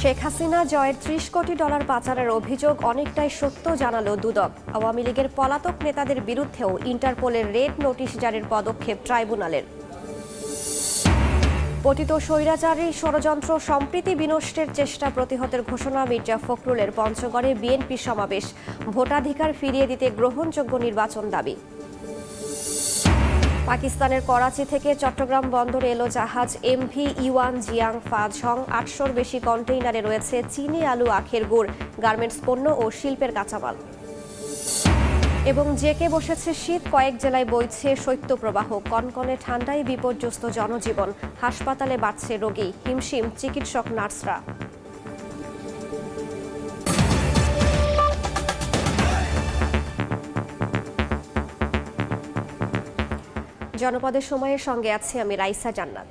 শেখ হাসিনা জয়ের ৩০ কোটি ডলার পাচারের অভিযোগ অনেকটাই সত্য জানালো দুদক। আওয়ামী লীগের পলাতক নেতাদের বিরুদ্ধেও ইন্টারপোলের রেড নোটিশ জারির পদক্ষেপ ট্রাইব্যুনালের। পতিত স্বৈরাচারী ষড়যন্ত্র সম্প্রীতি বিনষ্টের চেষ্টা প্রতিহতের ঘোষণা মির্জা ফখরুলের। পঞ্চগড়ে বিএনপি সমাবেশ। ভোটাধিকার ফিরিয়ে দিতে গ্রহণযোগ্য নির্বাচন দাবি। পাকিস্তানের করাচি থেকে চট্টগ্রাম বন্দরে এলো জাহাজ এমভি ইওয়ান জিয়াং ফাঝং। ৮০০-র বেশি কন্টেইনারে রয়েছে চিনি, আলু, আখের গুড়, গার্মেন্টস পণ্য ও শিল্পের কাঁচামাল। এবং জেকে বসেছে শীত, কয়েক জেলায় বইছে শৈত্যপ্রবাহ। কনকনে ঠান্ডায় বিপর্যস্ত জনজীবন। হাসপাতালে বাড়ছে রোগী, হিমশিম চিকিৎসক, নার্সরা। জনপদের সময়ের সঙ্গে আছি আমি রাইসা জান্নাত।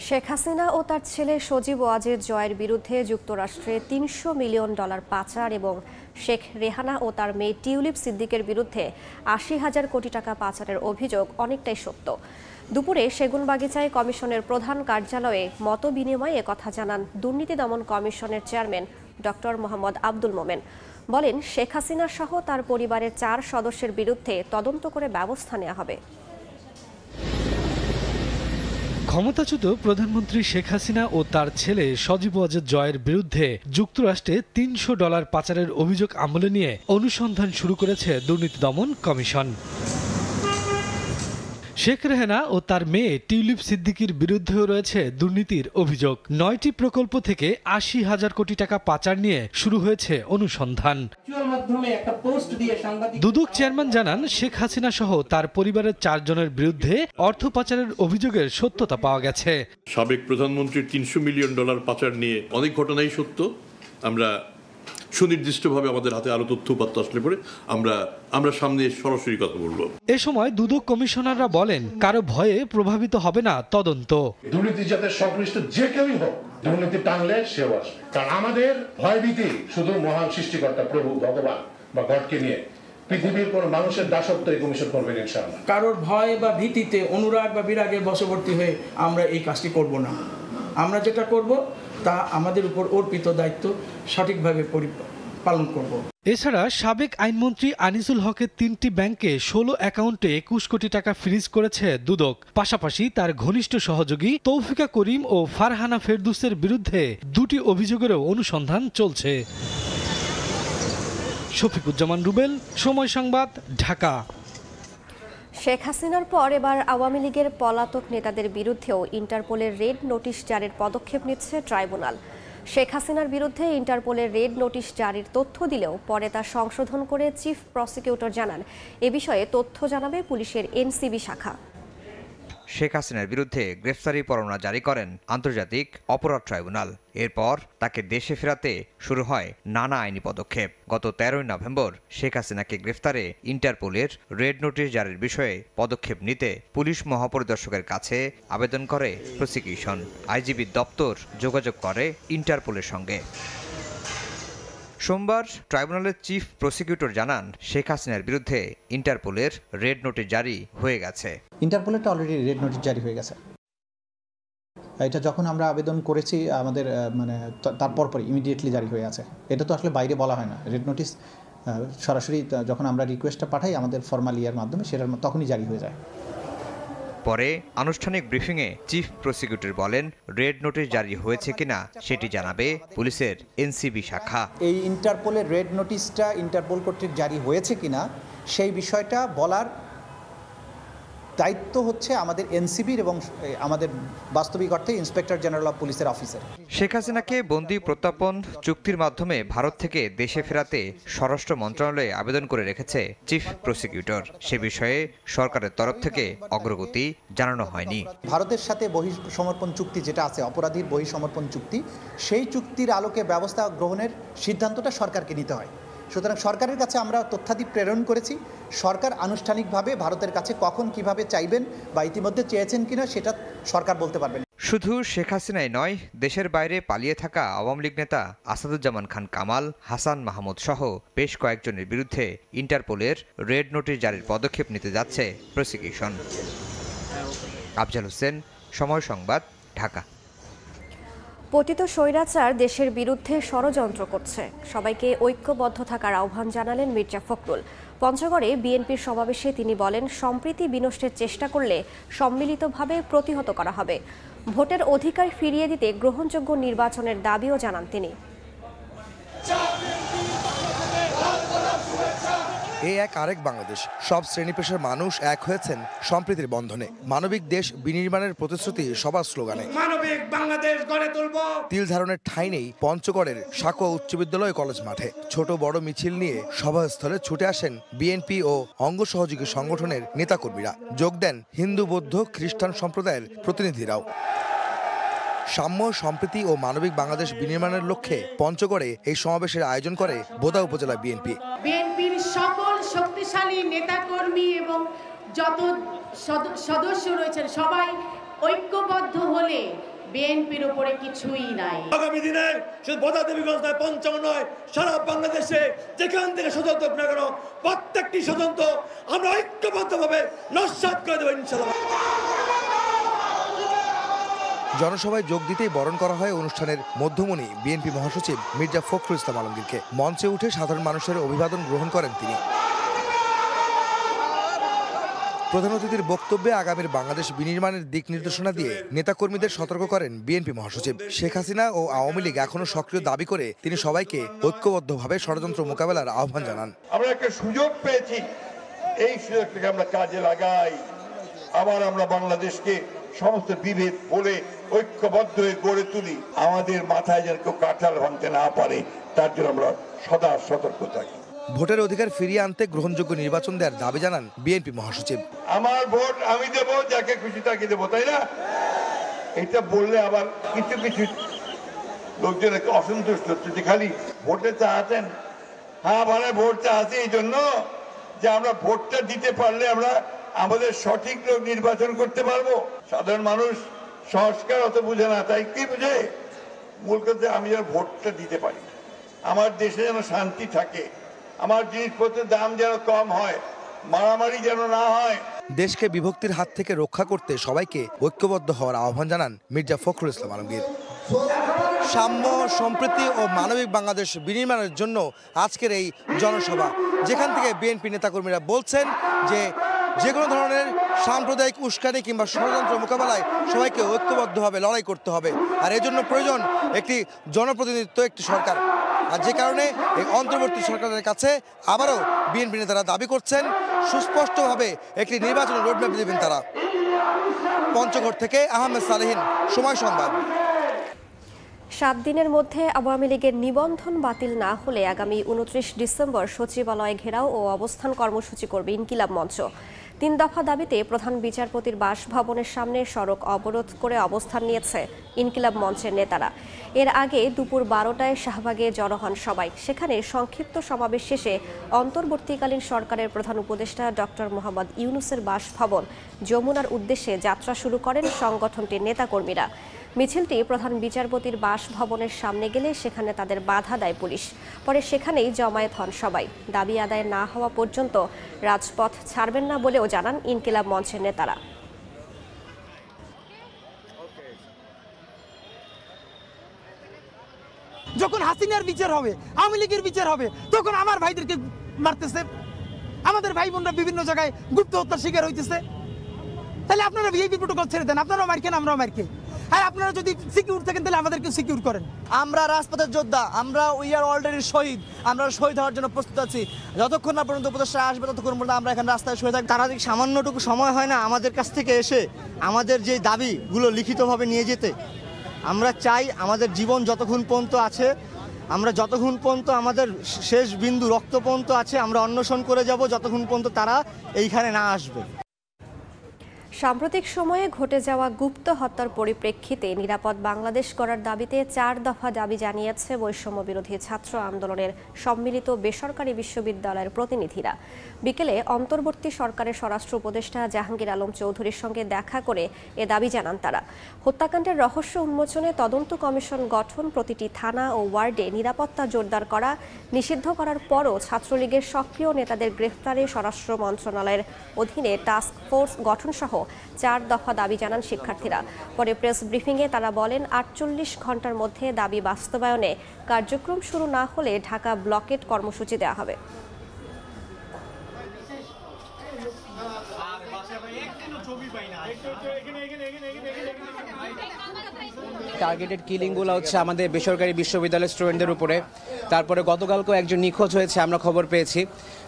শেখ হাসিনা ও তার ছেলে সজীব ওয়াজেদ জয়ের বিরুদ্ধে যুক্তরাষ্ট্রে $৩০০ মিলিয়ন পাচার এবং শেখ রেহানা ও তার মেয়ে টিউলিপ সিদ্দিকের বিরুদ্ধে ৮০,০০০ কোটি টাকা পাচারের অভিযোগ অনেকটাই সত্য। দুপুরে সেগুনবাগিচায় কমিশনের প্রধান কার্যালয়ে মতবিনিময়ে একথা জানান দুর্নীতি দমন কমিশনের চেয়ারম্যান ডক্টর মোহাম্মদ আব্দুল মোমেন। বলেন, শেখ হাসিনা সহ তার পরিবারের ৪ সদস্যের বিরুদ্ধে তদন্ত করে ব্যবস্থা নেওয়া হবে। ক্ষমতাচ্যুত প্রধানমন্ত্রী শেখ হাসিনা ও তার ছেলে সজীব ওয়াজেদ জয়ের বিরুদ্ধে যুক্তরাষ্ট্রে $৩০০ পাচারের অভিযোগ আমলে নিয়ে অনুসন্ধান শুরু করেছে দুর্নীতি দমন কমিশন। শেখ রেহানা ও তার মেয়ে টিউলিপ সিদ্দিকির বিরুদ্ধেও রয়েছে দুর্নীতির অভিযোগ। ৯টি প্রকল্প থেকে ৮০,০০০ কোটি টাকা পাচার নিয়ে শুরু হয়েছে অনুসন্ধান। দুদক চেয়ারম্যান জানান, শেখ হাসিনা সহ তার পরিবারের ৪ জনের বিরুদ্ধে অর্থ পাচারের অভিযোগের সত্যতা পাওয়া গেছে। সাবেক প্রধানমন্ত্রীর $৩০০ মিলিয়ন পাচার নিয়ে অনেক ঘটনাই সত্য। আমরা সুনির্দিষ্টভাবে আমাদের হাতে আরো তথ্য উপাত্ত আসলে পরে আমরা সামনে সরাসরি কথা বলবো। এ সময় দুদক কমিশনাররা বলেন, কারো ভয়ে প্রভাবিত হবে না তদন্ত। দুর্নীতি যাতে সংশ্লিষ্ট যে কেউই হোক, দুর্নীতি টানলে সেও আসবে। কারণ আমাদের ভয়ভীতি শুধু মহান সৃষ্টিকর্তা প্রভু ভগবান বা গডকে নিয়ে। পৃথিবীর কোন মানুষের দাসত্ব এই কমিশন করবে ইনশাআল্লাহ। কারোর ভয় বা ভীতিতে, অনুরাগ বা বিরাগের বশবর্তী হয়ে আমরা এই কাজটি করব না। আমরা যেটা করব তা আমাদের উপর অর্পিত দায়িত্ব সঠিকভাবে পালন করব। এছাড়া সাবেক আইনমন্ত্রী আনিসুল হকের 3টি ব্যাংকে 16 অ্যাকাউন্টে 21 কোটি টাকা ফ্রিজ করেছে দুদক। পাশাপাশি তার ঘনিষ্ঠ সহযোগী তৌফিকা করিম ও ফারহানা ফেরদৌসের বিরুদ্ধে 2টি অভিযোগেরও অনুসন্ধান চলছে। শফিকুজ্জামান রুবেল, সময় সংবাদ, ঢাকা। শেখ হাসিনার পর এবার আওয়ামী লীগের পলাতক নেতাদের বিরুদ্ধেও ইন্টারপোলের রেড নোটিশ জারির পদক্ষেপ নিচ্ছে ট্রাইব্যুনাল। শেখ হাসিনার বিরুদ্ধে ইন্টারপোলের রেড নোটিশ জারির তথ্য দিলেও পরে তা সংশোধন করে চিফ প্রসিকিউটর জানান, এ বিষয়ে তথ্য জানাবে পুলিশের এনসিবি শাখা। শেখ হাসিনার বিরুদ্ধে গ্রেফতারি পরোয়ানা জারি করেন আন্তর্জাতিক অপরাধ ট্রাইব্যুনাল। এরপর তাকে দেশে ফেরাতে শুরু হয় নানা আইনি পদক্ষেপ। গত 13 নভেম্বর শেখ হাসিনাকে গ্রেফতারে ইন্টারপোলের রেড নোটিশ জারির বিষয়ে পদক্ষেপ নিতে পুলিশ মহাপরিদর্শকের কাছে আবেদন করে প্রসিকিউশন। আইজিবি দপ্তর যোগাযোগ করে ইন্টারপোলের সঙ্গে। সোমবার ট্রাইব্যুনালের চিফ প্রসিকিউটর জানান, শেখ হাসিনার বিরুদ্ধে ইন্টারপোলের রেড নোটিশ জারি হয়ে গেছে। ইন্টারপোলেরটা অলরেডি রেড নোটিশ জারি হয়ে গেছে। এটা যখন আমরা আবেদন করেছি আমাদের তার পরপরই ইমিডিয়েটলি জারি হয়ে আছে। এটা তো আসলে বাইরে বলা হয় না। রেড নোটিশ সরাসরি যখন আমরা রিকোয়েস্টটা পাঠাই আমাদের ফর্মাল ইয়ার মাধ্যমে, সেটা তখনই জারি হয়ে যায়। পরে আনুষ্ঠানিক ব্রিফিংয়ে চিফ প্রসিকিউটর বলেন, রেড নোটিশ জারি হয়েছে কিনা সেটি জানাবে পুলিশের এনসিবি শাখা। এই ইন্টারপোলের রেড নোটিশটা ইন্টারপোল কর্তৃক জারি হয়েছে কিনা সেই বিষয়টা বলার দায়িত্ব হচ্ছে আমাদের এনসিবির এবং আমাদের বাস্তবিক অর্থে ইন্সপেক্টর জেনারেল অফ পুলিশের অফিসার। শেখ হাসিনাকে বন্দি প্রত্যর্পণ চুক্তির মাধ্যমে ভারত থেকে দেশে ফেরাতে স্বরাষ্ট্র মন্ত্রণালয়ে আবেদন করে রেখেছে চিফ প্রসিকিউটর। সে বিষয়ে সরকারের তরফ থেকে অগ্রগতি জানানো হয়নি। ভারতের সাথে বহিঃসমর্পণ চুক্তি যেটা আছে, অপরাধীর বহিঃসমর্পণ চুক্তি, সেই চুক্তির আলোকে ব্যবস্থা গ্রহণের সিদ্ধান্তটা সরকারকে নিতে হয়। সুতরাং সরকারের কাছে আমরা তথ্যাদি প্রেরণ করেছি। সরকার আনুষ্ঠানিকভাবে ভারতের কাছে কখন কিভাবে চাইবেন বা ইতিমধ্যে চেয়েছেন কিনা সেটা সরকার বলতে পারবেন। শুধু শেখ হাসিনাই নয়, দেশের বাইরে পালিয়ে থাকা আওয়ামী লীগ নেতা আসাদুজ্জামান খান কামাল, হাসান মাহমুদ সহ বেশ কয়েকজনের বিরুদ্ধে ইন্টারপোলের রেড নোটিশ জারির পদক্ষেপ নিতে যাচ্ছে প্রসিকিউশন। আফজাল হোসেন, সময় সংবাদ, ঢাকা। পতিত স্বৈরাচার দেশের বিরুদ্ধে ষড়যন্ত্র করছে, সবাইকে ঐক্যবদ্ধ থাকার আহ্বান জানালেন মির্জা ফখরুল। পঞ্চগড়ে বিএনপির সমাবেশে তিনি বলেন, সম্প্রীতি বিনষ্টের চেষ্টা করলে সম্মিলিতভাবে প্রতিহত করা হবে। ভোটের অধিকার ফিরিয়ে দিতে গ্রহণযোগ্য নির্বাচনের দাবিও জানান তিনি। এই এক আরেক বাংলাদেশ, সব শ্রেণী পেশার মানুষ এক হয়েছেন সম্প্রীতির বন্ধনে। মানবিক দেশ বিনির্মাণের প্রতিশ্রুতি সবার স্লোগানে। মানবিক বাংলাদেশ গড়ে তুলব। তিল ধারণের ঠাঁই নেই পঞ্চগড়ের সাকুয়া উচ্চ বিদ্যালয় কলেজ মাঠে। ছোট বড় মিছিল নিয়ে সভাস্থলে ছুটে আসেন বিএনপি ও অঙ্গ সহযোগী সংগঠনের নেতাকর্মীরা। যোগ দেন হিন্দু, বৌদ্ধ, খ্রিস্টান সম্প্রদায়ের প্রতিনিধিরাও। সাম্য, সম্প্রীতি ও মানবিক বাংলাদেশ বিনির্মাণের লক্ষ্যে পঞ্চগড়ে এই সমাবেশের আয়োজন করে বোদা উপজেলা বিএনপি। বিএনপির সকল শক্তিশালী নেতাকর্মী এবং যত সদস্য রয়েছেন সবাই ঐক্যবদ্ধ হলে বিএনপির উপরে কিছুই নাই। আগামী দিনে শুধু বোদা দেবীগঞ্জ নয়, পঞ্চগড় নয়, সারা বাংলাদেশে যেখান থেকে ষড়যন্ত্র না কেন প্রত্যেকটি ষড়যন্ত্র আমরা ঐক্যবদ্ধভাবে নস্যাৎ করে দেবো ইনশাআল্লাহ। জনসভায় যোগ দিতেই বরণ করা হয় অনুষ্ঠানের মধ্যমণি বিএনপি মহাসচিব মির্জা ফখরুল ইসলাম আলমগীরকে। মঞ্চে উঠে সাধারণ মানুষের অভিবাদন গ্রহণ করেন তিনি। প্রধান অতিথির বক্তব্যে আগামীর বাংলাদেশ বিনির্মাণের দিক নির্দেশনা দিয়ে নেতাকর্মীদের সতর্ক করেন বিএনপি মহাসচিব। শেখ হাসিনা ও আওয়ামী লীগ এখনো সক্রিয় দাবি করে তিনি সবাইকে ঐক্যবদ্ধভাবে ষড়যন্ত্র মোকাবেলার আহ্বান জানান। আমরা একটা সুযোগ পেয়েছি, এই সুযোগটাকে আমরা কাজে লাগাই। আবার আমরা বাংলাদেশকে সমস্ত বিভেদ বলে ঐক্যবদ্ধ হয়ে গড়ে তুলি। আমাদের মাথায় যেন কেউ কাঁঠাল ভাঙতে না পারে, তার জন্য আমরা সদা সতর্ক থাকি। ভোটের অধিকার ফিরিয়ে আনতে গ্রহণযোগ্য নির্বাচন দেওয়ার দাবি জানান বিএনপি মহাসচিব। আমার ভোট আমি দেবো, যাকে খুশি তাকে দেবো, তাই না? এটা বললে আবার কিছু কিছু লোকজন অসন্তুষ্ট হচ্ছে যে খালি ভোটে চাচ্ছেন। হ্যাঁ, মানে ভোট চাচ্ছি এই জন্য যে আমরা ভোটটা দিতে পারলে আমরা আমাদের সঠিক লোক নির্বাচন করতে পারবো। সাধারণ মানুষ সংস্কার অত বুঝে না, তাই কি বুঝে? মূল কথা আমি যেন ভোটটা দিতে পারি, আমার দেশে যেন শান্তি থাকে, আমার জিনিসপত্রের দাম যেন কম হয়, মারামারি যেন না হয়। দেশকে বিভক্তির হাত থেকে রক্ষা করতে সবাইকে ঐক্যবদ্ধ হওয়ার আহ্বান জানান মির্জা ফখরুল ইসলাম আলমগীর। সাম্য, সম্প্রীতি ও মানবিক বাংলাদেশ বিনির্মাণের জন্য আজকের এই জনসভা, যেখান থেকে বিএনপি নেতাকর্মীরা বলছেন যে কোনো ধরনের সাম্প্রদায়িক উস্কানি কিংবা ষড়যন্ত্র মোকাবেলায় সবাইকে ঐক্যবদ্ধভাবে লড়াই করতে হবে। আর এজন্য প্রয়োজন একটি জনপ্রতিনিধিত্ব, একটি সরকার। আর যে কারণে এই অন্তর্বর্তী সরকারের কাছে আবারও বিএনপি নেতারা দাবি করছেন সুস্পষ্টভাবে একটি নির্বাচনের রোডম্যাপ দেবেন তারা। পঞ্চগড় থেকে আহমেদ সালেহীন, সময় সংবাদ। 7 দিনের মধ্যে আওয়ামী লীগের নিবন্ধন বাতিল না হলে আগামী 29 ডিসেম্বর সচিবালয় ঘেরাও ও অবস্থান কর্মসূচি করবে ইনকিলাব মঞ্চ। 3 দফা দাবিতে প্রধান বিচারপতির বাসভবনের সামনে সড়ক অবরোধ করে অবস্থান নিয়েছে ইনকিলাব মঞ্চের নেতারা। এর আগে দুপুর 12টায় শাহবাগে জড়ো হন সবাই। সেখানে সংক্ষিপ্ত সমাবেশ শেষে অন্তর্বর্তীকালীন সরকারের প্রধান উপদেষ্টা ডক্টর মোহাম্মদ ইউনূসের বাসভবন যমুনার উদ্দেশ্যে যাত্রা শুরু করেন সংগঠনটির নেতাকর্মীরা। মিছিলটি প্রধান বিচারপতির বাসভবনের সামনে গেলে সেখানে তাদের বাধা দেয় পুলিশ। পরে সেখানেই জমায়েত হন সবাই। দাবি আদায় না হওয়া পর্যন্ত রাজপথ ছাড়বেন না বলেও জানান ইনকিলাব মঞ্চের নেতারা। যখন হাসিনার বিচার হবে, আওয়ামী লীগের বিচার হবে, তখন আমার ভাইদেরকে মারতেছে, আমাদের ভাই বোনরা বিভিন্ন জায়গায় গুপ্ত হত্যার শিকার হইতেছে। তাহলে আপনারা ভিআইপি প্রোটোকল ছেড়ে দেন, আপনারাও মারকেন, আমরাও মারকে। আর আপনারা যদি সিকিউর থাকেন তাহলে আমাদেরকে সিকিউর করেন। আমরা রাজপথের যোদ্ধা, আমরা উই আর অলরেডি শহীদ, আমরা শহীদ হওয়ার জন্য প্রস্তুত আছি। যতক্ষণ না পর্যন্ত উপদেষ্টা আসবে ততক্ষণ পর্যন্ত আমরা এখানে রাস্তায় শুয়ে থাকি। তারা যদি সামান্যটুকু সময় হয় না আমাদের কাছ থেকে এসে আমাদের যে দাবিগুলো লিখিতভাবে নিয়ে যেতে, আমরা চাই আমাদের জীবন যতক্ষণ পর্যন্ত আছে, আমরা যতক্ষণ পর্যন্ত আমাদের শেষ বিন্দু রক্ত পর্যন্ত আছে, আমরা অন্বেষণ করে যাব যতক্ষণ পর্যন্ত তারা এইখানে না আসবে। সাম্প্রতিক সময়ে ঘটে যাওয়া গুপ্ত হত্যার পরিপ্রেক্ষিতে নিরাপদ বাংলাদেশ গড়ার দাবিতে 4 দফা দাবি জানিয়েছে বৈষম্য বিরোধী ছাত্র আন্দোলনের সম্মিলিত বেসরকারি বিশ্ববিদ্যালয়ের প্রতিনিধিরা। বিকেলে অন্তর্বর্তী সরকারের স্বরাষ্ট্র উপদেষ্টা জাহাঙ্গীর আলম চৌধুরীর সঙ্গে দেখা করে এ দাবি জানান তারা। হত্যাকাণ্ডের রহস্য উন্মোচনে তদন্ত কমিশন গঠন, প্রতিটি থানা ও ওয়ার্ডে নিরাপত্তা জোরদার করা, নিষিদ্ধ করার পরও ছাত্রলীগের সক্রিয় নেতাদের গ্রেফতারে স্বরাষ্ট্র মন্ত্রণালয়ের অধীনে টাস্ক ফোর্স গঠন সহ 4 দফা দাবি জানান শিক্ষার্থীরা। পরে প্রেস ব্রিফিংয়ে তারা বলেন 48 ঘন্টার মধ্যে দাবি বাস্তবায়নে কার্যক্রম শুরু না হলে ঢাকা ব্লকেট কর্মসূচি দেওয়া হবে। টার্গেটেড কিলিংগুলো হচ্ছে আমাদের বেসরকারি বিশ্ববিদ্যালয়ের স্টুডেন্টদের উপরে। তারপরে গতকালকেও একজন নিখোঁজ হয়েছে, আমরা খবর পেয়েছি।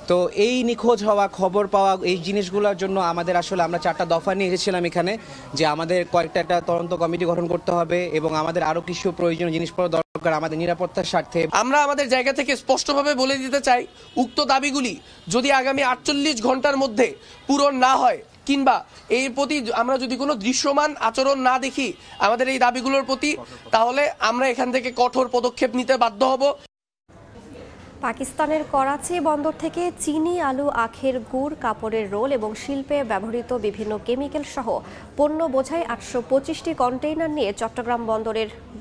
তো এই নিখোঁজ হওয়া, খবর পাওয়া, এই জিনিসগুলোর জন্য আমাদের আসলে আমরা 4টা দফা নিয়ে এসেছিলাম এখানে, যে আমাদের একটা তদন্ত কমিটি গঠন করতে হবে এবং আমাদের আরও কিছু প্রয়োজনীয় জিনিসপত্র দরকার আমাদের নিরাপত্তার স্বার্থে। আমরা আমাদের জায়গা থেকে স্পষ্টভাবে বলে দিতে চাই, উক্ত দাবিগুলি যদি আগামী 48 ঘন্টার মধ্যে পূরণ না হয় কিংবা এর প্রতি আমরা যদি কোনো দৃশ্যমান আচরণ না দেখি আমাদের এই দাবিগুলোর প্রতি, তাহলে আমরা এখান থেকে কঠোর পদক্ষেপ নিতে বাধ্য হব। পাকিস্তানের করাচি বন্দর থেকে চিনি, আলু, আখের গুড়, কাপড়ের রোল এবং শিল্পে ব্যবহৃত বিভিন্ন কেমিক্যাল সহ পণ্য বোঝাই 825টি কন্টেইনার নিয়ে চট্টগ্রাম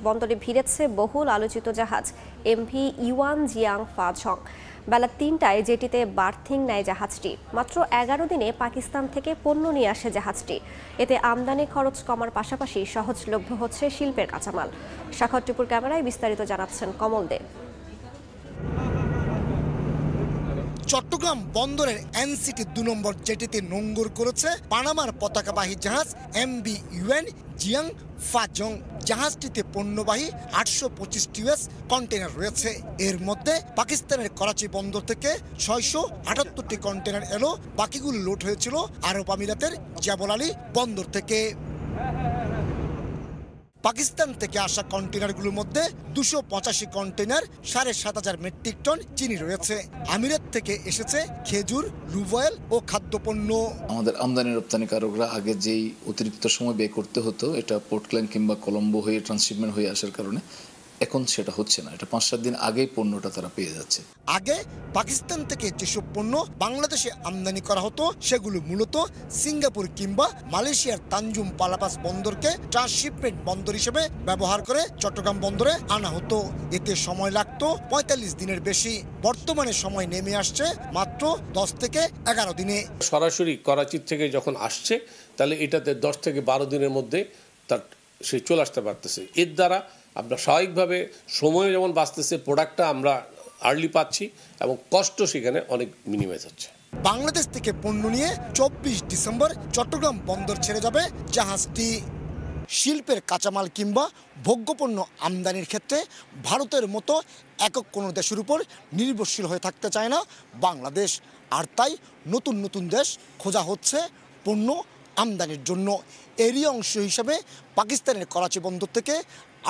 বন্দরে ভিড়েছে বহুল আলোচিত জাহাজ MV ইউয়ান জিয়াং ফা ঝং। বেলা 3টায় জেটিতে বার্থিং নেয় জাহাজটি। মাত্র 11 দিনে পাকিস্তান থেকে পণ্য নিয়ে আসে জাহাজটি। এতে আমদানি খরচ কমার পাশাপাশি সহজলভ্য হচ্ছে শিল্পের কাঁচামাল। সাখর টিপুর ক্যামেরায় বিস্তারিত জানাচ্ছেন কমল দে। চট্টগ্রাম বন্দরের এনসিটি 2 নম্বর জেটিতে নোঙ্গর করেছে পানামার পতাকাবাহী জাহাজ MV ইউয়ান জিয়াং ফা ঝং। জাহাজটিতে পণ্যবাহী 825 US কন্টেনার রয়েছে। এর মধ্যে পাকিস্তানের করাচি বন্দর থেকে 678টি কন্টেনার এলো, বাকিগুলো লোড হয়েছিল আরব আমিরাতের জাবল আলী বন্দর থেকে। পাকিস্তান থেকে আসা কন্টেনারগুলোর মধ্যে 285 কন্টেনার 7,500 মেট্রিক টন চিনি রয়েছে। আমিরাত থেকে এসেছে খেজুর, লুভ অয়েল ও খাদ্যপণ্য। আমাদের আমদানি রপ্তানিকারকরা আগে যেই অতিরিক্ত সময় ব্যয় করতে হতো, এটা পোর্টল্যান্ড কিংবা কলম্বো হয়ে ট্রান্সশিপমেন্ট হয়ে আসার কারণে এখন সেটা হচ্ছে না। এটা 5-7 দিন আগেই পণ্যটা তারা পেয়ে যাচ্ছে। আগে পাকিস্তান থেকে যেসব পণ্য বাংলাদেশে আমদানি করা হতো সেগুলো মূলত সিঙ্গাপুর কিংবা মালয়েশিয়ার তানজুম পালাপাস বন্দরকে ট্রান্সশিপমেন্ট বন্দর হিসেবে ব্যবহার করে চট্টগ্রাম বন্দরে আনা হতো। এতে সময় লাগতো 45 দিনের বেশি। বর্তমানে সময় নেমে আসছে মাত্র 10 থেকে 11 দিনে। সরাসরি করাচি থেকে যখন আসছে তাহলে এটাতে 10 থেকে 12 দিনের মধ্যে তার সে চলে আসতে পারতেছে। এর দ্বারা আমরা স্বাভাবিকভাবে সময় যেমন বাঁচতেছে, প্রোডাক্টটা আমরা আর্লি পাচ্ছি এবং কষ্ট সেখানে অনেক মিনিমাইজ হচ্ছে। বাংলাদেশ থেকে পণ্য নিয়ে 24 ডিসেম্বর চট্টগ্রাম বন্দর ছেড়ে যাবে জাহাজটি। শিল্পের কাঁচামাল কিংবা ভোগ্যপণ্য আমদানির ক্ষেত্রে ভারতের মতো একক কোনো দেশের উপর নির্ভরশীল হয়ে থাকতে চায় না বাংলাদেশ। আর তাই নতুন নতুন দেশ খোঁজা হচ্ছে পণ্য আমদানির জন্য। এরই অংশ হিসাবে পাকিস্তানের করাচি বন্দর থেকে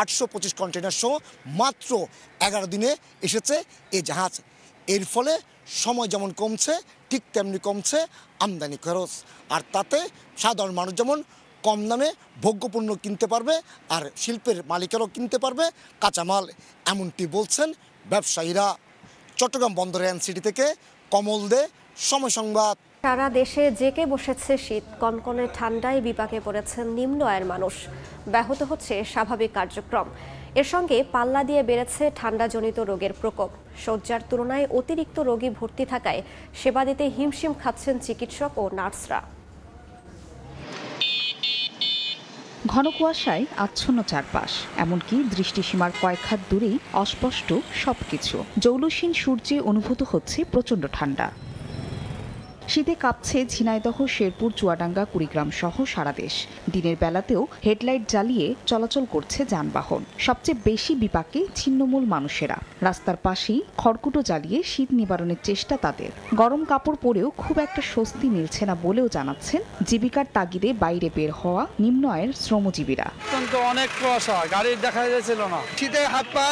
825 কন্টেনার সহ মাত্র 11 দিনে এসেছে এই জাহাজ। এর ফলে সময় যেমন কমছে ঠিক তেমনি কমছে আমদানি খরচ। আর তাতে সাধারণ মানুষ যেমন কম দামে ভোগ্যপণ্য কিনতে পারবে আর শিল্পের মালিকেরাও কিনতে পারবে কাঁচামাল, এমনটি বলছেন ব্যবসায়ীরা। চট্টগ্রাম বন্দরের এনসিটি থেকে কমল দে, সময় সংবাদ। সারা দেশে জেঁকে বসেছে শীত। কনকনে ঠান্ডায় বিপাকে পড়েছেন নিম্ন আয়ের মানুষ। ব্যাহত হচ্ছে স্বাভাবিক কার্যক্রম। এর সঙ্গে পাল্লা দিয়ে বেড়েছে ঠান্ডাজনিত রোগের প্রকোপ। শয্যার তুলনায় অতিরিক্ত রোগী ভর্তি থাকায় সেবা দিতে হিমশিম খাচ্ছেন চিকিৎসক ও নার্সরা। ঘন কুয়াশায় আচ্ছন্ন চারপাশ, এমনকি দৃষ্টিসীমার কয়েক হাত দূরেই অস্পষ্ট সবকিছু। জৌলুসীন সূর্যে অনুভূত হচ্ছে প্রচণ্ড ঠান্ডা। শীতে কাঁপছে ঝিনাইদহ, শেরপুর, চুয়াডাঙ্গা, কুড়িগ্রাম সহ সারা দেশ। দিনের বেলাতেও হেডলাইট জ্বালিয়ে চলাচল করছে যানবাহন। সবচেয়ে বেশি বিপাকে ছিন্নমূল মানুষেরা। রাস্তার পাশেই খড়কুটো জ্বালিয়ে শীত নিবারণের চেষ্টা তাদের। গরম কাপড় পরেও খুব একটা স্বস্তি মিলছে না বলেও জানাচ্ছেন জীবিকার তাগিদে বাইরে বের হওয়া নিম্ন আয়ের শ্রমজীবীরা। অনেক কুয়াশা, গাড়ি দেখা যাচ্ছিল না, শীতে হাত পা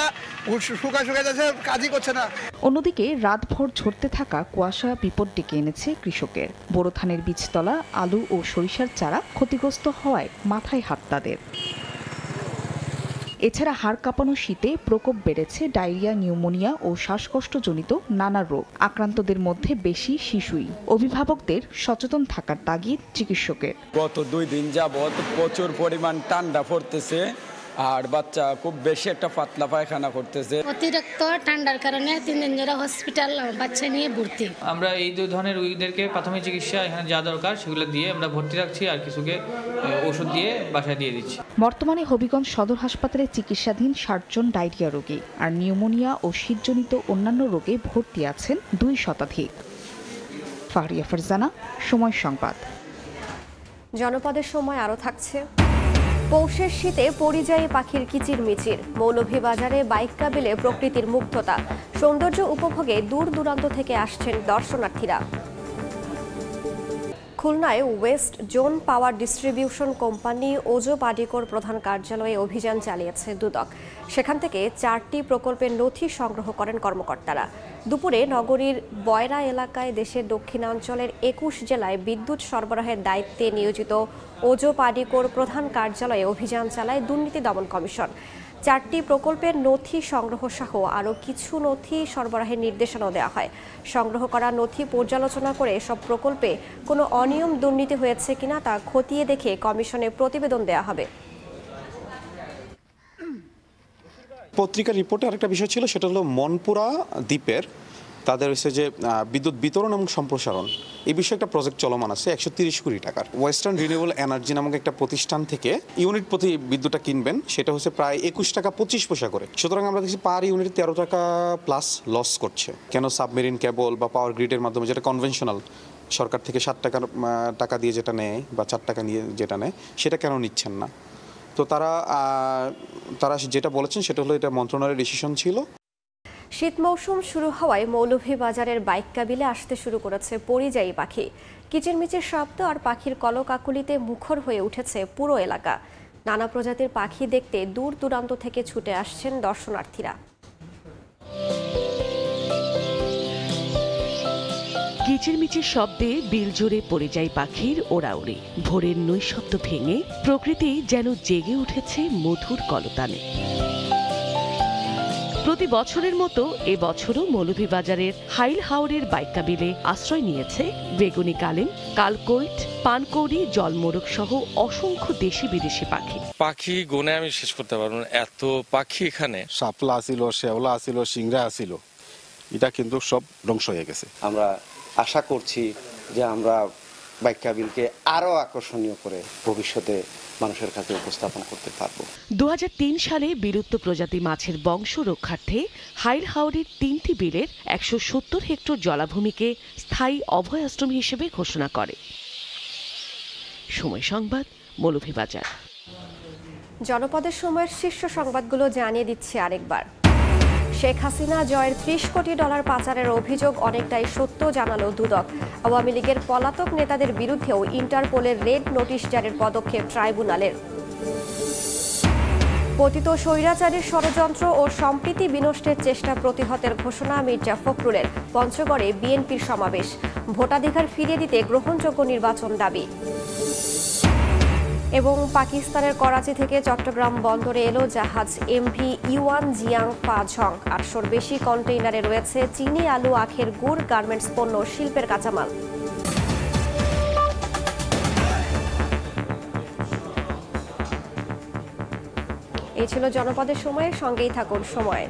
শুকায় যাচ্ছে, কাজই করছে না। অন্যদিকে রাতভর ঝরতে থাকা কুয়াশা বিপদ ডেকে এনেছে কৃষকের। বোরো ধানের বীজতলা, আলু ও সরিষার চারা ক্ষতিগ্রস্ত হওয়ায় মাথায় হাত তাদের। এছাড়া হাড় কাঁপানো শীতে প্রকোপ বেড়েছে ডায়রিয়া, নিউমোনিয়া ও শ্বাসকষ্টজনিত নানা রোগ। আক্রান্তদের মধ্যে বেশি শিশুই। অভিভাবকদের সচেতন থাকার তাগিদ চিকিৎসকের। গত 2 দিন যাবৎ প্রচুর পরিমাণ ঠান্ডা পড়তেছে, আর বাচ্চা খুব বেশি একটা পাতলা পায়খানা করতেছে। অতিরিক্ত ঠান্ডার কারণে 3 দিন ধরে হসপিটাল বাচ্চা নিয়ে ভর্তি। আমরা এই 2 ধরনের রোগীদেরকে প্রাথমিক চিকিৎসা এখানে যা দরকার সেগুলো দিয়ে আমরা ভর্তি রাখছি, আর কিছুকে ওষুধ দিয়ে বাসায় দিয়ে দিচ্ছি। বর্তমানে হবিগঞ্জ সদর হাসপাতালে চিকিৎসাধীন 60 জন ডায়রিয়া রোগী, আর নিউমোনিয়া ও শীতজনিত অন্যান্য রোগে ভর্তি আছেন 2 শতাধিক। ফাহরিয়া ফারজানা, সময় সংবাদ। জনপদের সময় আরও থাকছে। পৌষের শীতে পরিযায়ী পাখির কিচিরমিচির, মৌলভীবাজারে বাইক কাবিলে প্রকৃতির মুগ্ধতা, সৌন্দর্য উপভোগে দূর দূরান্ত থেকে আসছেন দর্শনার্থীরা। খুলনায় West zone power distribution company ওজো পাডিকোর প্রধান কার্যালয়ে অভিযান চালিয়েছে দুদক। সেখান থেকে 4টি প্রকল্পের নথি সংগ্রহ করেন কর্মকর্তারা। দুপুরে নগরীর বয়রা এলাকায় দেশের দক্ষিণাঞ্চলের 21 জেলায় বিদ্যুৎ সরবরাহের দায়িত্বে নিয়োজিত ওজো পাডিকোর প্রধান কার্যালয়ে অভিযান চালায় দুর্নীতি দমন কমিশন। 4টি প্রকল্পের নথি সংগ্রহ সহ আরও কিছু নথি সরবরাহের নির্দেশনাও দেওয়া হয়। সংগ্রহ করা নথি পর্যালোচনা করে সব প্রকল্পে কোনো অনিয়ম দুর্নীতি হয়েছে কিনা তা খতিয়ে দেখে কমিশনে প্রতিবেদন দেওয়া হবে। পত্রিকার রিপোর্টে আরেকটা বিষয় ছিল, সেটা হলো মনপুরা দ্বীপের তাদের হচ্ছে যে বিদ্যুৎ বিতরণ এবং সম্প্রসারণ, এই বিষয়ে একটা প্রজেক্ট চলমান আছে 130 কোটি টাকার। ওয়েস্টার্ন রিনিউয়েবল এনার্জি নামক একটা প্রতিষ্ঠান থেকে ইউনিট প্রতি বিদ্যুৎটা কিনবেন, সেটা হচ্ছে প্রায় 21 টাকা 25 পয়সা করে। সুতরাং আমরা দেখছি পার ইউনিট 13 টাকা প্লাস লস করছে। কেন সাবমেরিন কেবল বা পাওয়ার গ্রিডের মাধ্যমে, যেটা কনভেনশনাল সরকার থেকে 60 টাকা দিয়ে যেটা নেয় বা 4 টাকা নিয়ে যেটা নেয়, সেটা কেন নিচ্ছেন না? তো তারা যেটা বলেছেন সেটা হলো এটা মন্ত্রণালয়ের ডিসিশন ছিল। শীত মৌসুম শুরু হওয়ায় মৌলভীবাজারের বাইক কাবিলে আসতে শুরু করেছে পরিযায়ী পাখি। কিচিরমিচির শব্দ আর পাখির কলকাকুলিতে মুখর হয়ে উঠেছে পুরো এলাকা। নানা প্রজাতির পাখি দেখতে দূর দূরান্ত থেকে ছুটে আসছেন দর্শনার্থীরা। কিচিরমিচির শব্দে বিলজোরে পরিযায়ী পাখির ওড়াউড়ি, ভোরের নৈশব্দ ভেঙে প্রকৃতি যেন জেগে উঠেছে মধুর কলতানে। প্রতি বছরের মতো এবছরও মৌলভীবাজারের হাইল হাওরের বাইক কাবিলে আশ্রয় নিয়েছে বেগুনি কালিম, কালকৈট, পানকৌড়ি, জলমোরগ সহ অসংখ্য দেশি বিদেশি পাখি। পাখি গুনে আমি শেষ করতে পারবো না, এত পাখি এখানে। শাপলা আসিল, শেওলা আসিল, সিংড়া আসিল, এটা কিন্তু সব ধ্বংস হয়ে গেছে। আমরা আশা করছি যে আমরা বাইক কাবিলকে আরো আকর্ষণীয় করে ভবিষ্যতে মানুষের কাছে উপস্থাপন করতে পারব। 2003 সালে বিলুপ্ত প্রজাতি মাছের বংশ রক্ষার্থে হাইল হাওরের 3টি বিলের 170 হেক্টর জলাভূমিকে স্থায়ী অভয়াশ্রম হিসেবে ঘোষণা করে। সময় সংবাদ, মৌলভীবাজার। জনপদের সময়ের শীর্ষ সংবাদগুলো জানিয়ে দিচ্ছি আরেকবার। শেখ হাসিনা জয়ের 30 কোটি ডলার পাচারের অভিযোগ অনেকটাই সত্য জানালো দুদক। আওয়ামী লীগের পলাতক নেতাদের বিরুদ্ধেও ইন্টারপোলের রেড নোটিশ জারির পদক্ষেপ ট্রাইব্যুনালের। পতিত স্বৈরাচারীর ষড়যন্ত্র ও সম্প্রীতি বিনষ্টের চেষ্টা প্রতিহতের ঘোষণা মির্জা ফখরুলের। পঞ্চগড়ে বিএনপির সমাবেশ। ভোটাধিকার ফিরিয়ে দিতে গ্রহণযোগ্য নির্বাচন দাবি। এবং পাকিস্তানের করাচি থেকে চট্টগ্রাম বন্দরে এলো জাহাজ MV ইউয়ান জিয়াং ফা ঝং। 800-র বেশি কন্টেইনারে রয়েছে চিনি, আলু, আখের গুড়, গার্মেন্টস পণ্য, শিল্পের কাঁচামাল। এই ছিল জনপদের সময়ের সঙ্গেই থাকুন সময়।